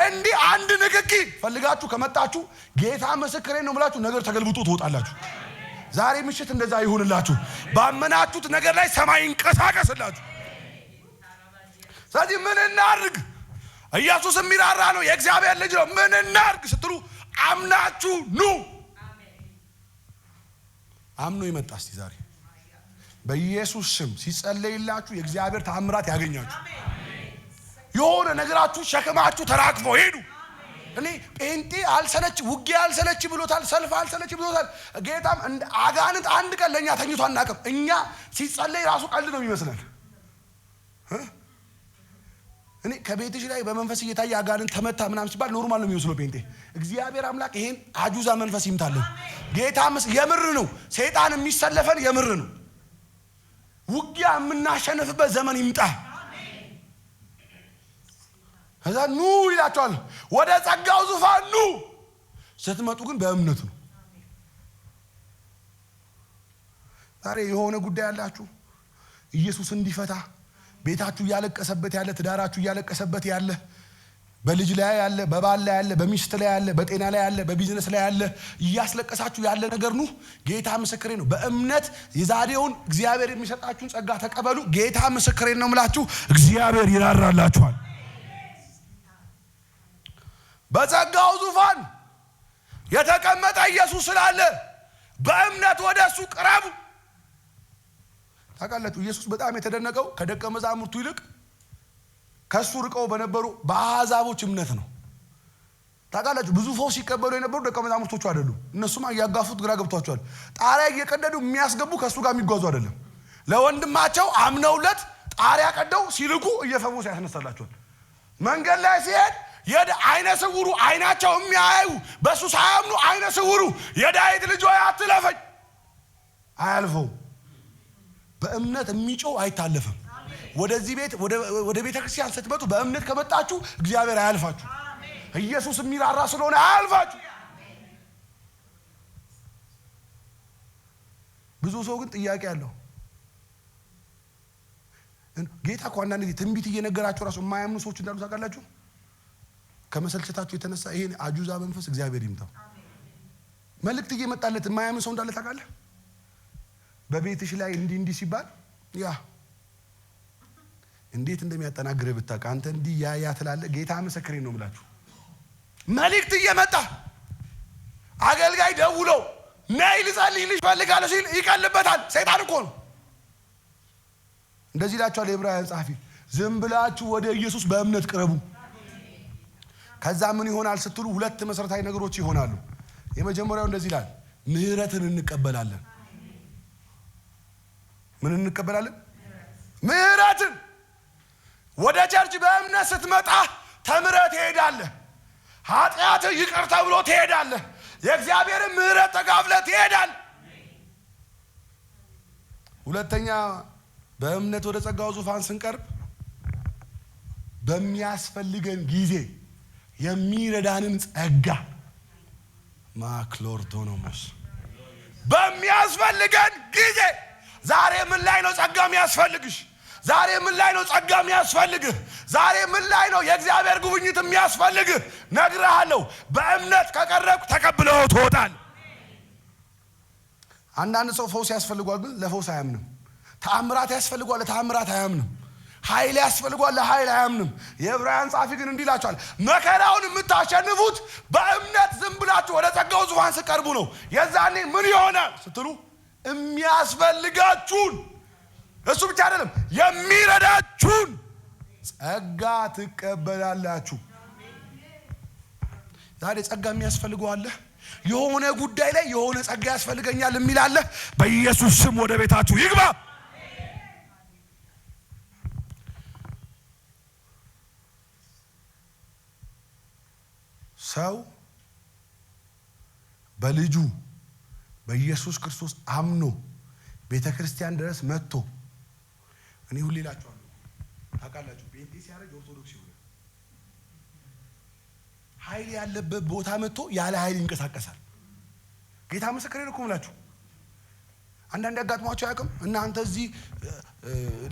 እንዲህ አንድ ንክኪ ፈልጋችሁ ከመጣችሁ ጌታ ምስክሬ ነው ብላችሁ ነገር ተገልብጦ ትወጣላችሁ። ዛሬ ምሽት እንደዛ ይሁንላችሁ። ባመናችሁት ነገር ላይ ሰማይ እንቀሳቀስላችሁ። ስለዚህ ምን እናድርግ? ኢየሱስ የሚራራ ነው፣ የእግዚአብሔር ልጅ ነው። ምን እናድርግ ስትሉ አምናችሁ ኑ። አምኖ ይመጣ። እስቲ ዛሬ በኢየሱስ ስም ሲጸለይላችሁ የእግዚአብሔር ተአምራት ያገኛችሁ። የሆነ ነገራችሁ ሸክማችሁ ተራግፎ ሄዱ። እኔ ጴንጤ አልሰለች፣ ውጊያ አልሰለች ብሎታል፣ ሰልፍ አልሰለች ብሎታል። ጌታም አጋንንት አንድ ቀን ለኛ ተኝቶ አናውቅም። እኛ ሲጸለይ ራሱ ቀልድ ነው ይመስላል። እኔ ከቤትሽ ላይ በመንፈስ እየታየ አጋንንት ተመታ ምናምን ሲባል ኖርማል ነው የሚመስለው ጴንጤ። እግዚአብሔር አምላክ ይሄን አጁዛ መንፈስ ይምታለን። ጌታ የምር ነው። ሰይጣን የሚሰለፈን የምር ነው። ውጊያ የምናሸንፍበት ዘመን ይምጣ። ከዛ ኑ ይላቸዋል፣ ወደ ጸጋው ዙፋን ኑ። ስትመጡ ግን በእምነት ነው። ዛሬ የሆነ ጉዳይ ያላችሁ ኢየሱስ እንዲፈታ ቤታችሁ እያለቀሰበት ያለ፣ ትዳራችሁ እያለቀሰበት ያለ፣ በልጅ ላይ ያለ፣ በባል ላይ ያለ፣ በሚስት ላይ ያለ፣ በጤና ላይ ያለ፣ በቢዝነስ ላይ ያለ እያስለቀሳችሁ ያለ ነገር ኑ። ጌታ ምስክሬ ነው። በእምነት የዛሬውን እግዚአብሔር የሚሰጣችሁን ጸጋ ተቀበሉ። ጌታ ምስክሬ ነው የምላችሁ፣ እግዚአብሔር ይራራላችኋል። በጸጋው ዙፋን የተቀመጠ ኢየሱስ ስላለ በእምነት ወደ እሱ ቅረቡ። ታውቃላችሁ ኢየሱስ በጣም የተደነቀው ከደቀ መዛሙርቱ ይልቅ ከሱ ርቀው በነበሩ በአሕዛቦች እምነት ነው። ታውቃላችሁ ብዙ ፈውስ ሲቀበሉ የነበሩ ደቀ መዛሙርቶቹ አይደሉም። እነሱማ እያጋፉት ግራ ገብቷቸዋል። ጣሪያ እየቀደዱ የሚያስገቡ ከሱ ጋር የሚጓዙ አይደለም። ለወንድማቸው አምነውለት ጣሪያ ቀደው ሲልኩ እየፈወሱ ያስነሳላቸዋል። መንገድ ላይ ሲሄድ አይነ ስውሩ አይናቸው የሚያዩ በሱ ሳያምኑ አይነ ስውሩ የዳዊት ልጅ ሆይ አትለፈኝ አያልፈው። በእምነት የሚጮህ አይታለፍም። ወደዚህ ቤት ወደ ቤተ ክርስቲያን ስትመጡ በእምነት ከመጣችሁ እግዚአብሔር አያልፋችሁ። ኢየሱስ የሚራራ ስለሆነ አያልፋችሁ። ብዙ ሰው ግን ጥያቄ አለው። ጌታ እኮ አንዳንድ ጊዜ ትንቢት እየነገራቸው ራሱ የማያምኑ ሰዎች እንዳሉ ታውቃላችሁ። ከመሰልቸታቸው የተነሳ ይሄን አጁዛ መንፈስ እግዚአብሔር ይምታው። መልእክት እየመጣለት የማያምን ሰው እንዳለ ታውቃለህ። በቤትሽ ላይ እንዲህ ሲባል ያ እንዴት እንደሚያጠናግርህ ብታውቅ አንተ እንዲህ ያ ትላለህ። ጌታ ምስክሬ ነው የምላችሁ። መልእክት እየመጣ አገልጋይ ደውሎ ነይ ልጸልይልሽ እፈልጋለሁ ሲል ይቀልበታል። ሰይጣን እኮ ነው። እንደዚህ ይላችኋል የዕብራውያን ጸሐፊ፣ ዝም ብላችሁ ወደ ኢየሱስ በእምነት ቅረቡ። ከዛ ምን ይሆናል ስትሉ ሁለት መሰረታዊ ነገሮች ይሆናሉ። የመጀመሪያው እንደዚህ ይላል፣ ምህረትን እንቀበላለን። ምን እንቀበላለን? ምህረትን። ወደ ቸርች በእምነት ስትመጣ ተምረህ ትሄዳለህ። ኃጢአትህ ይቅር ተብሎ ትሄዳለህ። የእግዚአብሔርን ምህረት ተካፍለህ ትሄዳለህ። ሁለተኛ በእምነት ወደ ጸጋው ዙፋን ስንቀርብ በሚያስፈልገን ጊዜ የሚረዳንን ጸጋ ማክሎርዶኖሞስ በሚያስፈልገን ጊዜ ዛሬ ምን ላይ ነው ጸጋ የሚያስፈልግሽ? ዛሬ ምን ላይ ነው ጸጋ የሚያስፈልግህ? ዛሬ ምን ላይ ነው የእግዚአብሔር ጉብኝት የሚያስፈልግህ? ነግሬሃለሁ። በእምነት ከቀረብክ ተቀብለው ትወጣለህ። አንዳንድ ሰው ፈውስ ያስፈልጓል፣ ግን ለፈውስ አያምንም። ተአምራት ያስፈልጓል፣ ለተአምራት አያምንም። ኃይል ያስፈልጓል፣ ለኃይል አያምንም። የዕብራውያን ጻፊ ግን እንዲህ ይላችኋል፣ መከራውን የምታሸንፉት በእምነት ዝም ብላችሁ ወደ ጸጋው ዙፋን ስቀርቡ ነው። የዛኔ ምን ይሆናል ስትሉ የሚያስፈልጋችሁን እሱ ብቻ አይደለም የሚረዳችሁን ጸጋ ትቀበላላችሁ። ዛሬ ጸጋ የሚያስፈልገው አለ። የሆነ ጉዳይ ላይ የሆነ ጸጋ ያስፈልገኛል የሚል አለ። በኢየሱስ ስም ወደ ቤታችሁ ይግባ። ሰው በልጁ በኢየሱስ ክርስቶስ አምኖ ቤተ ክርስቲያን ድረስ መጥቶ እኔ ሁሌ እላችኋለሁ ታውቃላችሁ፣ ጴንጤ ሲያረጅ ኦርቶዶክስ ይሆናል። ኃይል ያለበት ቦታ መጥቶ ያለ ኃይል ይንቀሳቀሳል። ጌታ ምስክሬ ነው እኮ የምላችሁ። አንዳንድ ያጋጥሟቸው አያውቅም? እናንተ እዚህ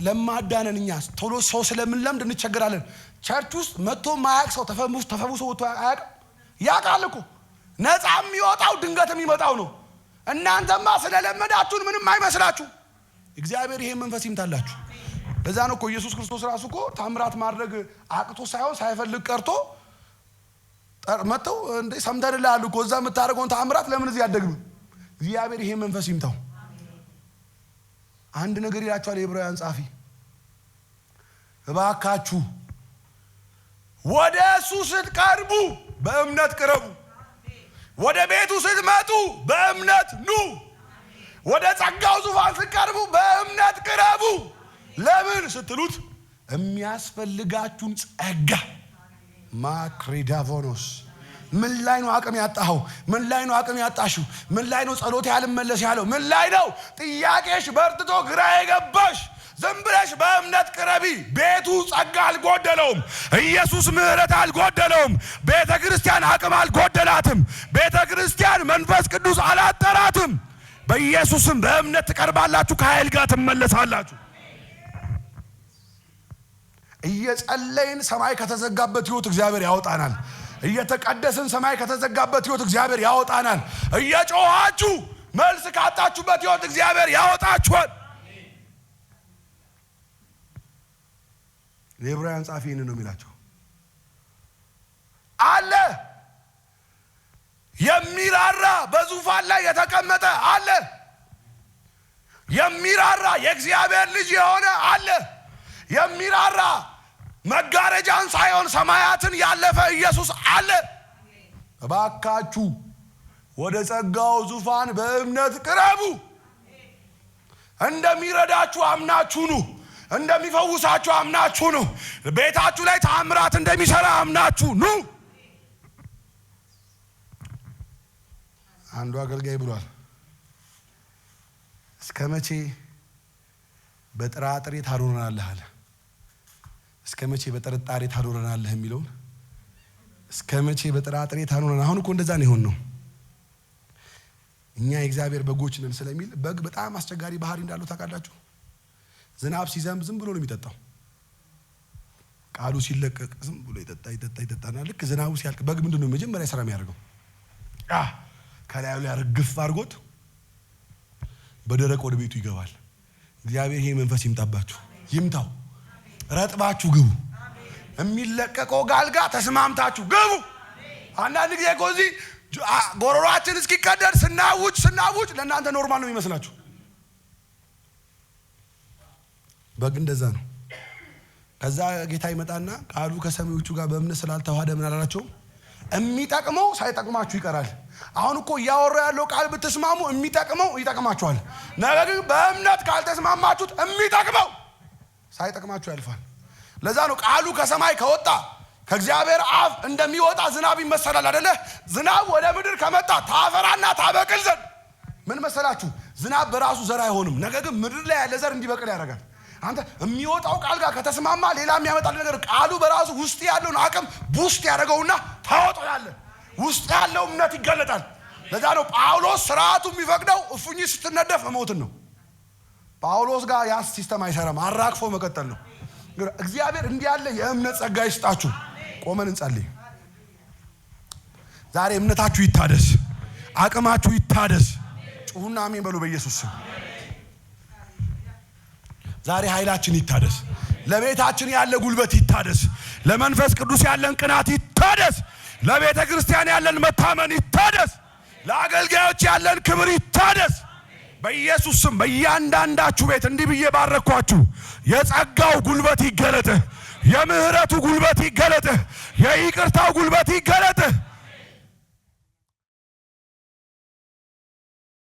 ለማዳነን እኛ ቶሎ ሰው ስለምንለምድ እንቸገራለን። ቸርች ውስጥ መጥቶ ማያውቅ ሰው ተፈውሶ ወጥቶ አያውቅም? ያውቃል እኮ። ነፃ የሚወጣው ድንገት የሚመጣው ነው። እናንተማ ስለለመዳችሁን ምንም አይመስላችሁ። እግዚአብሔር ይሄን መንፈስ ይምታላችሁ። ለዛ ነው እኮ ኢየሱስ ክርስቶስ ራሱ እኮ ታምራት ማድረግ አቅቶ ሳይሆን ሳይፈልግ ቀርቶ መጥተው እንዴ ሰምተንልሃል እኮ እዛ የምታደርገውን ታምራት ለምን እዚህ ያደግም? እግዚአብሔር ይሄን መንፈስ ይምታው። አንድ ነገር ይላችኋል የዕብራውያን ጻፊ፣ እባካችሁ ወደ እሱ ስትቀርቡ በእምነት ቅረቡ። ወደ ቤቱ ስትመጡ በእምነት ኑ። ወደ ጸጋው ዙፋን ስትቀርቡ በእምነት ቅረቡ። ለምን ስትሉት የሚያስፈልጋችሁን ጸጋ ማክሪዳቮኖስ። ምን ላይ ነው አቅም ያጣኸው? ምን ላይ ነው አቅም ያጣሽው? ምን ላይ ነው ጸሎት ያልመለስ ያለው? ምን ላይ ነው ጥያቄሽ በርትቶ ግራ የገባሽ? ዝም ብለሽ በእምነት ቅረቢ። ቤቱ ጸጋ አልጎደለውም። ኢየሱስ ምሕረት አልጎደለውም። ቤተ ክርስቲያን አቅም አልጎደላትም። ቤተ ክርስቲያን መንፈስ ቅዱስ አላጠራትም። በኢየሱስም በእምነት ትቀርባላችሁ፣ ከኃይል ጋር ትመለሳላችሁ። እየጸለይን ሰማይ ከተዘጋበት ህይወት እግዚአብሔር ያወጣናል። እየተቀደስን ሰማይ ከተዘጋበት ህይወት እግዚአብሔር ያወጣናል። እየጮኻችሁ መልስ ካጣችሁበት ህይወት እግዚአብሔር ያወጣችኋል። የዕብራውያን ጻፊ ነው የሚላቸው አለ። የሚራራ በዙፋን ላይ የተቀመጠ አለ። የሚራራ የእግዚአብሔር ልጅ የሆነ አለ። የሚራራ መጋረጃን ሳይሆን ሰማያትን ያለፈ ኢየሱስ አለ። እባካችሁ ወደ ጸጋው ዙፋን በእምነት ቅረቡ። እንደሚረዳችሁ አምናችሁ ኑ። እንደሚፈውሳችሁ አምናችሁ ኑ። ቤታችሁ ላይ ተአምራት እንደሚሰራ አምናችሁ ኑ። አንዱ አገልጋይ ብሏል፣ እስከ መቼ በጥራጥሬ ታኖረናለህ አለ። እስከ መቼ በጥርጣሬ ታኖረናለህ የሚለውን እስከ መቼ በጥራጥሬ ታኖረናል። አሁን እኮ እንደዛ ነው የሆነው። እኛ የእግዚአብሔር በጎች ነን ስለሚል በግ በጣም አስቸጋሪ ባህሪ እንዳለው ታውቃላችሁ። ዝናብ ሲዘንብ ዝም ብሎ ነው የሚጠጣው። ቃሉ ሲለቀቅ ዝም ብሎ ይጠጣና ልክ ዝናቡ ሲያልቅ በግ ምንድነው መጀመሪያ ስራ የሚያደርገው? ከላዩ ላይ አርግፍ አድርጎት በደረቅ ወደ ቤቱ ይገባል። እግዚአብሔር ይሄ መንፈስ ይምጣባችሁ፣ ይምታው። ረጥባችሁ ግቡ። የሚለቀቀው ጋልጋ ተስማምታችሁ ግቡ። አንዳንድ ጊዜ እኮ እዚህ ጎሮሯችን እስኪቀደድ ስናውጭ ለእናንተ ኖርማል ነው የሚመስላችሁ። በግ እንደዛ ነው። ከዛ ጌታ ይመጣና ቃሉ ከሰሚዎቹ ጋር በእምነት ስላልተዋሃደ ምን አላላቸውም? የሚጠቅመው ሳይጠቅማችሁ ይቀራል። አሁን እኮ እያወራ ያለው ቃል ብትስማሙ የሚጠቅመው ይጠቅማችኋል። ነገር ግን በእምነት ካልተስማማችሁት የሚጠቅመው ሳይጠቅማችሁ ያልፋል። ለዛ ነው ቃሉ ከሰማይ ከወጣ ከእግዚአብሔር አፍ እንደሚወጣ ዝናብ ይመሰላል አይደለ? ዝናብ ወደ ምድር ከመጣ ታፈራና ታበቅል ዘንድ ምን መሰላችሁ? ዝናብ በራሱ ዘር አይሆንም። ነገር ግን ምድር ላይ ያለ ዘር እንዲበቅል ያደርጋል። አንተ የሚወጣው ቃል ጋር ከተስማማ ሌላ የሚያመጣል ነገር ቃሉ በራሱ ውስጥ ያለውን አቅም ቡስት ያደርገውና ታወጣለህ። ውስጥ ያለው እምነት ይገለጣል። ለዛ ነው ጳውሎስ ስርዓቱ የሚፈቅደው እፉኝ ስትነደፍ መሞትን ነው። ጳውሎስ ጋር ያ ሲስተም አይሰራም። አራግፎ መቀጠል ነው። እግዚአብሔር እንዲህ ያለ የእምነት ጸጋ ይስጣችሁ። ቆመን እንጸልይ። ዛሬ እምነታችሁ ይታደስ፣ አቅማችሁ ይታደስ። ጩሁና አሜን በሉ በኢየሱስ ስም። ዛሬ ኃይላችን ይታደስ። ለቤታችን ያለ ጉልበት ይታደስ። ለመንፈስ ቅዱስ ያለን ቅናት ይታደስ። ለቤተ ክርስቲያን ያለን መታመን ይታደስ። ለአገልጋዮች ያለን ክብር ይታደስ። በኢየሱስ ስም በእያንዳንዳችሁ ቤት እንዲህ ብዬ ባረኳችሁ። የጸጋው ጉልበት ይገለጥ፣ የምህረቱ ጉልበት ይገለጥ፣ የይቅርታው ጉልበት ይገለጥ።